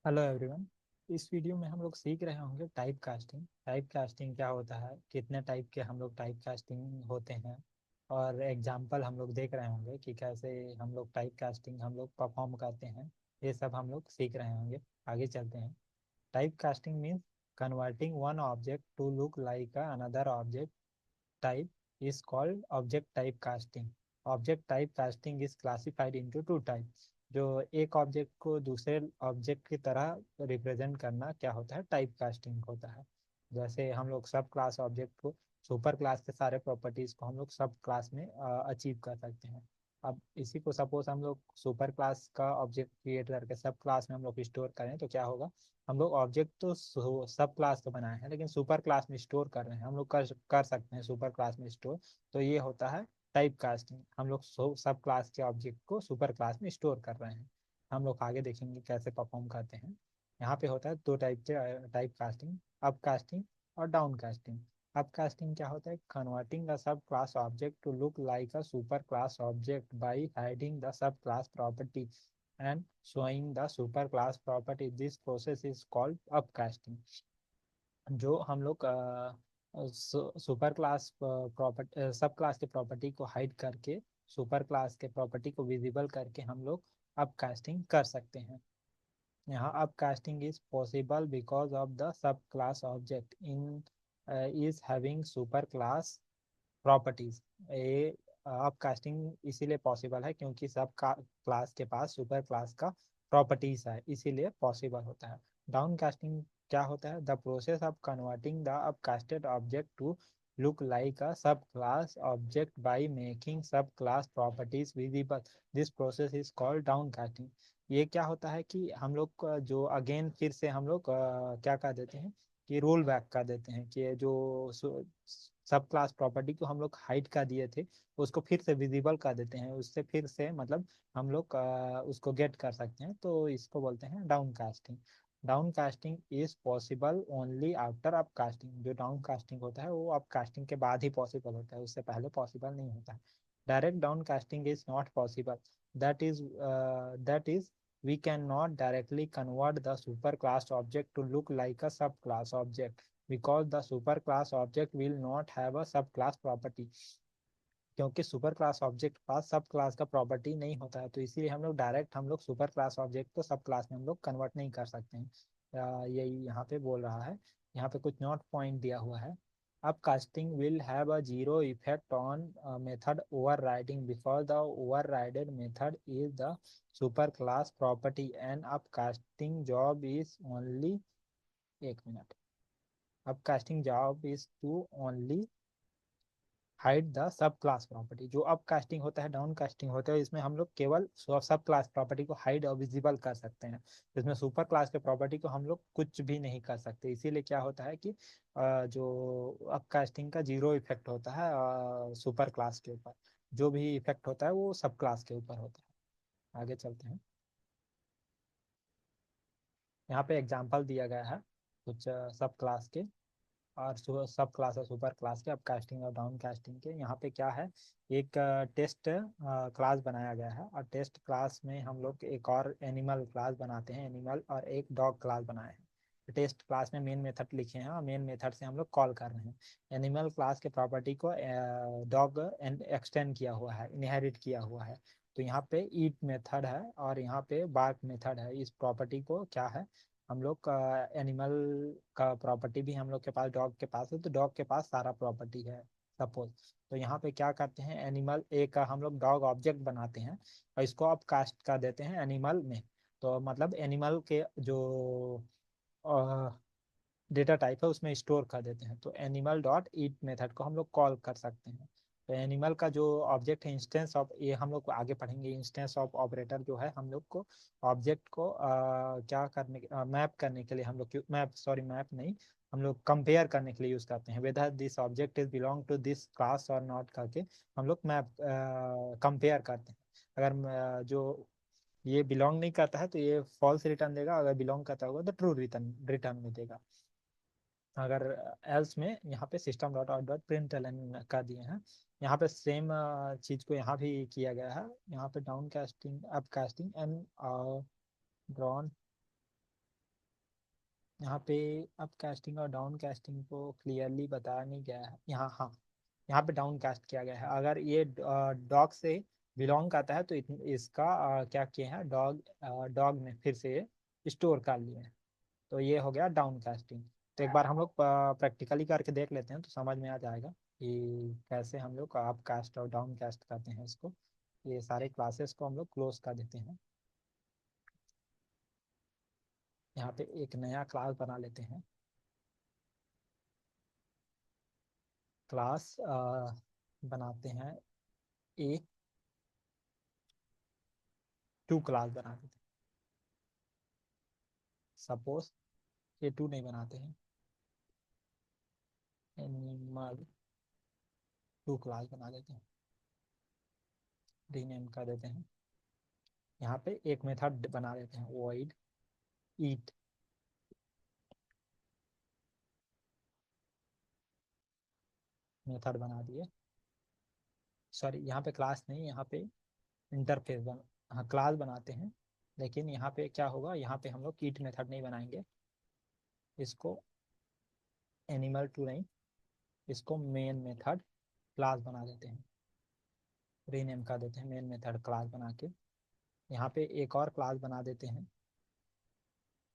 Hello everyone. इस video में हम लोग सीख रहे होंगे टाइप कास्टिंग। टाइप कास्टिंग क्या होता है, कितने टाइप के हम लोग टाइप कास्टिंग होते हैं, और एग्जांपल हम लोग देख रहे होंगे कि कैसे हम लोग टाइप कास्टिंग हम लोग परफॉर्म करते हैं। ये सब हम लोग सीख रहे होंगे। आगे चलते हैं। Type casting means converting one object to look like another object type is called object type casting. Object type casting is classified into two types. जो एक ऑब्जेक्ट को दूसरे ऑब्जेक्ट की तरह रिप्रेजेंट करना क्या होता है, टाइप कास्टिंग होता है। जैसे हम लोग सब क्लास ऑब्जेक्ट को, सुपर क्लास के सारे प्रॉपर्टीज को हम लोग सब क्लास में अचीव कर सकते हैं। अब इसी को सपोज हम लोग सुपर क्लास का ऑब्जेक्ट क्रिएट करके सब क्लास में हम लोग स्टोर करें तो क्या होगा। हम लोग ऑब्जेक्ट तो सब क्लास का बनाए हैं, लेकिन सुपर क्लास में स्टोर कर रहे हैं। हम लोग कर सकते हैं सुपर क्लास में स्टोर। तो ये होता है टाइप कास्टिंग। हम लोग सब क्लास के ऑब्जेक्ट को सुपर क्लास में स्टोर कर रहे हैं। हम लोग आगे देखेंगे कैसे परफॉर्म करते हैं। यहाँ पे होता है दो टाइप के टाइप कास्टिंग, अप कास्टिंग और डाउन कास्टिंग। अप कास्टिंग क्या होता है, converting the sub class object to look like a super class object by hiding the sub class property and showing the super class property. This process is called upcasting. जो हम लोग super class property sub class के property को hide करके super class के property को visible करके हम लोग अपकास्टिंग कर सकते हैं। यहाँ upcasting is possible because of the sub class object in is having super class properties. ये अपकास्टिंग इसीलिए पॉसिबल है क्योंकि सब का क्लास के पास सुपर क्लास का प्रॉपर्टीज है, इसीलिए पॉसिबल होता है। डाउन कास्टिंग क्या होता है, the process of converting the upcasted object to look like a sub class object by making sub class properties visible. This process is called down casting. ये क्या होता है कि हम लोग जो अगेन फिर से हम लोग क्या कर देते हैं कि रोल बैक कर देते हैं कि जो सब क्लास प्रॉपर्टी को हम लोग हाइड कर दिए थे उसको फिर से विजिबल कर देते हैं। उससे फिर से मतलब हम लोग उसको गेट कर सकते हैं, तो इसको बोलते हैं down casting. Down casting is possible only after up casting. जो डाउन कास्टिंग होता है वो अप कास्टिंग के बाद ही पॉसिबल होता है, उससे पहले पॉसिबल नहीं होता है। Direct down casting is not possible. That is we cannot directly convert the superclass object to look like a subclass object because the superclass object will not have a subclass property। क्योंकि super class object के पास सब class का property नहीं होता है, तो इसीलिए हम लोग डायरेक्ट हम लोग सुपर क्लास ऑब्जेक्ट को सब क्लास में हम लोग कन्वर्ट नहीं कर सकते हैं। यही यहाँ पे बोल रहा है। यहाँ पे कुछ नोट पॉइंट दिया हुआ है। Upcasting will have a zero effect on method overriding because the overridden method is the superclass property and upcasting job is only, एक minute, upcasting job is to only hide the sub class property. जो up casting होता है, down casting होता है, इसमें हम लोग केवल सब क्लास प्रॉपर्टी को हाइड और विजिबल कर सकते हैं। इसमें सुपर क्लास के प्रॉपर्टी को हम लोग कुछ भी नहीं कर सकते। इसीलिए क्या होता है कि जो अप कास्टिंग का जीरो इफेक्ट होता है सुपर क्लास के ऊपर। जो भी इफेक्ट होता है वो सब क्लास के ऊपर होता है। आगे चलते हैं। यहाँ पे एग्जाम्पल दिया गया है कुछ सब क्लास के और सब क्लास और सुपर क्लास के, अप कास्टिंग और डाउन कास्टिंग के। यहाँ पे क्या है, एक टेस्ट क्लास बनाया गया है और टेस्ट क्लास में हम लोग एक और एनिमल क्लास बनाते हैं, एनिमल, और एक डॉग क्लास बनाए हैं। टेस्ट क्लास में मेन मेथड लिखे हैं और मेन मेथड से हम लोग कॉल कर रहे हैं। एनिमल क्लास के प्रॉपर्टी को डॉग एक्सटेंड किया हुआ है, इनहेरिट किया हुआ है। तो यहाँ पे ईट मेथड है और यहाँ पे बार्क मेथड है। इस प्रॉपर्टी को क्या है, हम लोग का एनिमल का प्रॉपर्टी भी हम लोग के पास डॉग के पास है, तो डॉग के पास सारा प्रॉपर्टी है सपोज। तो यहाँ पे क्या करते हैं, एनिमल एक हम लोग डॉग ऑब्जेक्ट बनाते हैं और इसको अब कास्ट कर देते हैं एनिमल में। तो मतलब एनिमल के जो डेटा टाइप है उसमें स्टोर कर देते हैं। तो एनिमल डॉट ईट मेथड को हम लोग कॉल कर सकते हैं। तो एनिमल का जो ऑब्जेक्ट है इंस्टेंस ऑफ, ये हम लोग आगे पढ़ेंगे, इंस्टेंस ऑफ ऑपरेटर जो है हम लोग को ऑब्जेक्ट को क्या करने, मैप करने के लिए हम लोग, मैप नहीं, हम लोग कंपेयर करने के लिए यूज करते हैं। Whether this object is belong to this class और नॉट करके हम लोग मैप कंपेयर करते हैं। अगर जो ये बिलोंग नहीं करता है तो ये फॉल्स रिटर्न देगा, अगर बिलोंग करता होगा तो ट्रू रिटर्न रिटर्न में देगा। अगर एल्स में यहाँ पे system dot out dot println कर दिए हैं। यहाँ पे सेम चीज को यहाँ भी किया गया है। यहाँ पे down casting, up casting and drawn यहाँ पे अप कास्टिंग और डाउन कास्टिंग को क्लियरली बताया नहीं गया है यहाँ। हाँ, यहाँ पे डाउन कास्ट किया गया है। अगर ये डॉग से बिलोंग करता है तो इसका क्या किए हैं, डॉग डॉग में फिर से स्टोर कर लिए हैं, तो ये हो गया डाउन कास्टिंग। तो एक बार हम लोग प्रैक्टिकली करके देख लेते हैं तो समझ में आ जाएगा कि कैसे हम लोग अप कास्ट और डाउन कास्ट करते हैं इसको। ये सारे क्लासेस को हम लोग क्लोज कर देते हैं। यहाँ पे एक नया क्लास बना लेते हैं। क्लास बनाते हैं ए टू क्लास बना देते हैं। सपोज ए टू नहीं बनाते हैं, एनिमल टू क्लास बना देते हैं, रीनेम कर देते हैं। यहाँ पे एक मेथड बना देते हैं, वॉइड ईट। मेथड बना दिए, सॉरी यहाँ पे क्लास नहीं, यहाँ पे इंटरफेस हाँ क्लास बनाते हैं, लेकिन यहाँ पे क्या होगा, यहाँ पे हम लोग ईट मेथड नहीं बनाएंगे, इसको एनिमल टू नहीं, इसको मेन मेथड क्लास बना देते हैं, रीनेम कर देते हैं मेन मेथड क्लास बना के। यहाँ पे एक और क्लास बना देते हैं,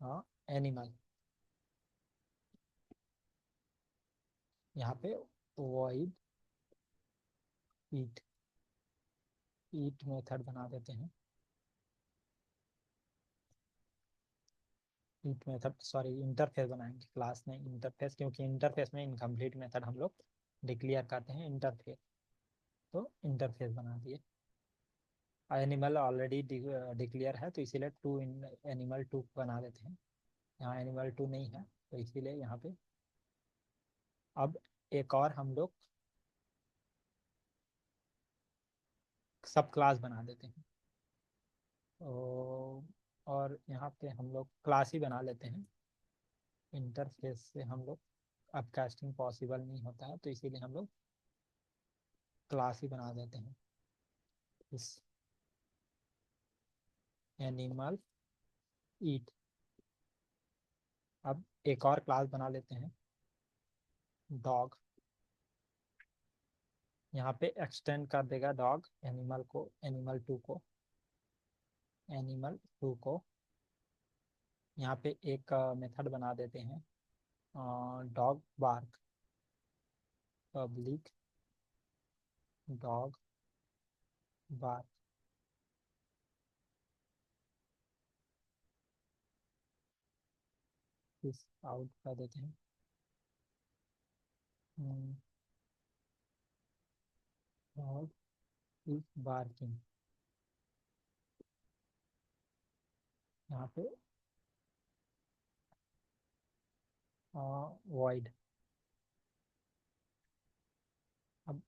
हाँ एनिमल। यहाँ पे वॉइड ईट, ईट मेथड बना देते हैं, ईट मेथड सॉरी इंटरफेस बनाएंगे, क्लास नहीं इंटरफेस, क्योंकि इंटरफेस में इनकम्प्लीट मेथड हम लोग डिक्लेयर करते हैं इंटरफेस। तो इंटरफेस बना दिए। एनिमल ऑलरेडी डिक्लेयर है तो इसीलिए टू एनिमल टू बना देते हैं। यहाँ एनिमल टू नहीं है तो इसीलिए यहाँ पे अब एक और हम लोग सब क्लास बना देते हैं। और यहाँ पे हम लोग क्लास ही बना लेते हैं। इंटरफेस से हम लोग अब कास्टिंग पॉसिबल नहीं होता है तो इसीलिए हम लोग क्लास ही बना देते हैं। इस एनिमल ईट। अब एक और क्लास बना लेते हैं, डॉग। यहाँ पे एक्सटेंड कर देगा डॉग एनिमल को, एनिमल टू को, एनिमल टू को। यहाँ पे एक मेथड बना देते हैं, dog bark, public dog bark. इस आउट कर देते हैं, डॉग इज बार्किंग। यहाँ पे वॉइड। अब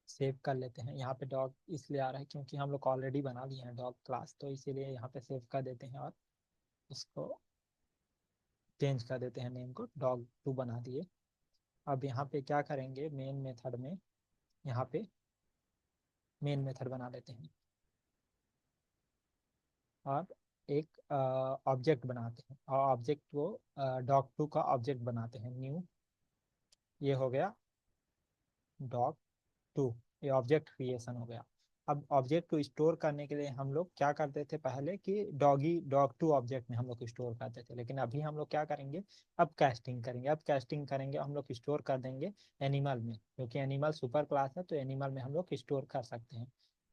सेव कर लेते हैं। यहाँ पे डॉग इसलिए आ रहा है क्योंकि हम लोग ऑलरेडी बना लिए हैं डॉग क्लास, तो इसीलिए यहाँ पे सेव कर देते हैं और इसको चेंज कर देते हैं, नेम को डॉग टू बना दिए। अब यहाँ पे क्या करेंगे, मेन मेथड में यहाँ पे मेन मेथड बना लेते हैं और एक ऑब्जेक्ट बनाते हैं, और ऑब्जेक्ट को डॉग टू का ऑब्जेक्ट बनाते हैं, न्यू। ये हो गया डॉग टू, ये ऑब्जेक्ट क्रिएशन हो गया। अब ऑब्जेक्ट को स्टोर करने के लिए हम लोग क्या करते थे पहले कि डॉगी डॉग टू ऑब्जेक्ट में हम लोग स्टोर करते थे, लेकिन अभी हम लोग क्या करेंगे, अब कास्टिंग करेंगे। अब कास्टिंग करेंगे हम लोग स्टोर कर देंगे एनिमल में, क्योंकि एनिमल सुपर क्लास है तो एनिमल में हम लोग स्टोर कर सकते हैं।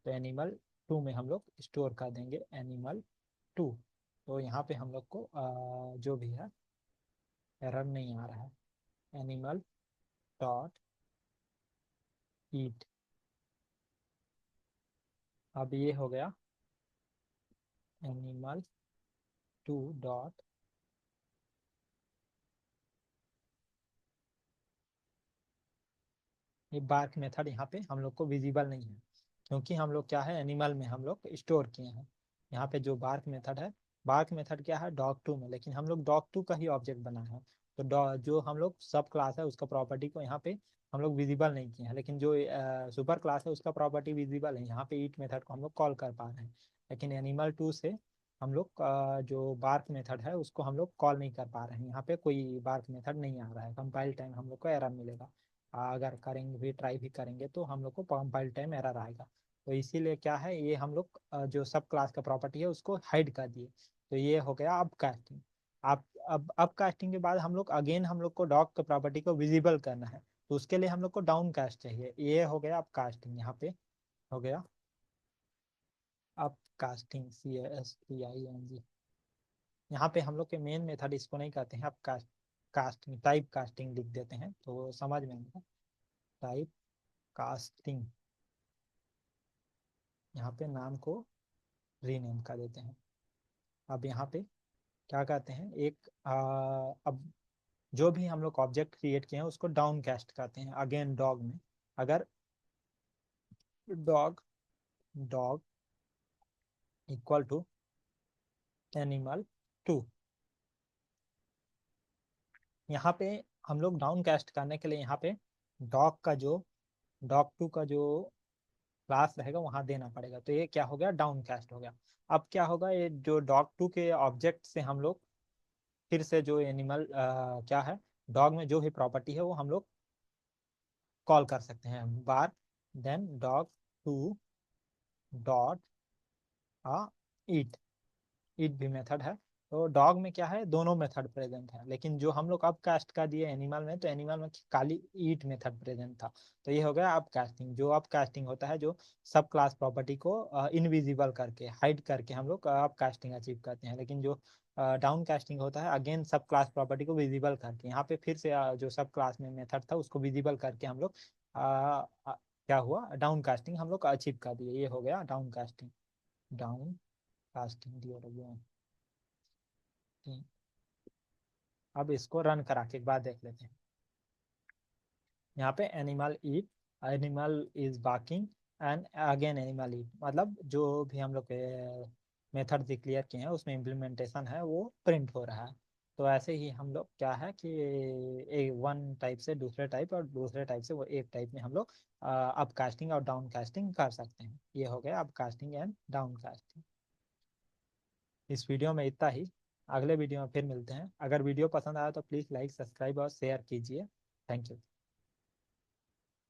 तो एनिमल टू में हम लोग स्टोर कर देंगे एनिमल टू। तो यहाँ पे हम लोग को जो भी है एरर नहीं आ रहा है, एनिमल डॉट ईट। अब ये हो गया एनिमल टू डॉट, ये बार्क मेथड यहाँ पे हम लोग को विजिबल नहीं है, क्योंकि हम लोग क्या है एनिमल में हम लोग स्टोर किए हैं। यहाँ पे जो बार्क मेथड है, बार्क मेथड क्या है डॉग टू में, लेकिन हम लोग डॉग टू का ही ऑब्जेक्ट बना है। तो जो हम लोग सब क्लास है उसका प्रॉपर्टी को यहाँ पे हम लोग विजिबल नहीं किए हैं, लेकिन जो सुपर क्लास है उसका प्रॉपर्टी विजिबल है, यहाँ पे ईट मेथड को हम लोग कॉल कर पा रहे हैं। लेकिन एनिमल टू से हम लोग जो बार्क मेथड है उसको हम लोग कॉल नहीं कर पा रहे हैं। यहाँ पे कोई बार्क मेथड नहीं आ रहा है, कंपाइल टाइम हम लोग को एरर मिलेगा। अगर करेंगे भी, ट्राई भी करेंगे तो हम लोग को कंपाइल टाइम एरर आएगा। तो इसीलिए क्या है, ये हम लोग जो सब क्लास का प्रॉपर्टी है उसको हाइड कर दिए। तो ये हो गया अब कास्टिंग। आप अब कास्टिंग के बाद हम लोग अगेन हम लोग को डॉग के प्रॉपर्टी को विजिबल करना है। तो उसके लिए हम लोग को डाउन कास्ट चाहिए। ये हो गया अब कास्टिंग, यहाँ पे हो गया अब कास्टिंग, CASTING। यहाँ पे हम लोग के मेन मेथड इसको नहीं कहते हैं, अब कास्टिंग टाइप कास्टिंग लिख देते हैं तो समझ में आएगा। टाइप कास्टिंग, यहाँ पे नाम को रीनेम कर देते हैं। अब यहाँ पे क्या कहते हैं, एक अब जो भी हम लोग ऑब्जेक्ट क्रिएट किए हैं उसको डाउन कास्ट करते हैं। अगेन डॉग में अगर dog dog equal to animal 2, यहाँ पे हम लोग डाउन कास्ट करने के लिए यहाँ पे डॉग का जो डॉग 2 का जो क्लास रहेगा वहां देना पड़ेगा। तो ये क्या हो गया, डाउन कास्ट हो गया। अब क्या होगा, ये जो डॉग 2 के ऑब्जेक्ट से हम लोग फिर से जो एनिमल क्या है, डॉग में जो भी प्रॉपर्टी है वो हम लोग कॉल कर सकते हैं। बार देन डॉग 2 डॉट ईट, ईट भी मेथड है। तो डॉग में क्या है, दोनों मेथड प्रेजेंट है। लेकिन जो हम लोग अब कास्ट कर दिए एनिमल में, तो एनिमल में खाली ईट मेथड प्रेजेंट था। तो ये हो गया अब कास्टिंग। जो अब कास्टिंग होता है, जो सब क्लास प्रॉपर्टी को इनविजिबल करके, हाइड करके हम लोग अब कास्टिंग अचीव करते हैं। लेकिन जो डाउन कास्टिंग होता है, अगेन सब क्लास प्रॉपर्टी को विजिबल करके, यहाँ पे फिर से जो सब क्लास में मेथड था उसको विजिबल करके हम लोग क्या हुआ, डाउन कास्टिंग हम लोग अचीव कर दिए। ये हो गया डाउन कास्टिंग। डाउन कास्टिंग दिया गया। अब इसको रन करा के एक बार देख लेते हैं। यहाँ पे animal eat, animal is barking and again animal eat, मतलब जो भी हम लोग मेथड डिक्लेयर किए हैं उसमें इम्प्लीमेंटेशन है वो प्रिंट हो रहा है। तो ऐसे ही हम लोग क्या है कि एक वन टाइप से दूसरे टाइप और दूसरे टाइप से वो एक टाइप में हम लोग अप कास्टिंग और डाउन कास्टिंग कर सकते हैं। ये हो गया up casting and down casting. इस वीडियो में इतना ही। अगले वीडियो में फिर मिलते हैं। अगर वीडियो पसंद आया तो प्लीज़ लाइक, सब्सक्राइब और शेयर कीजिए। Thank you.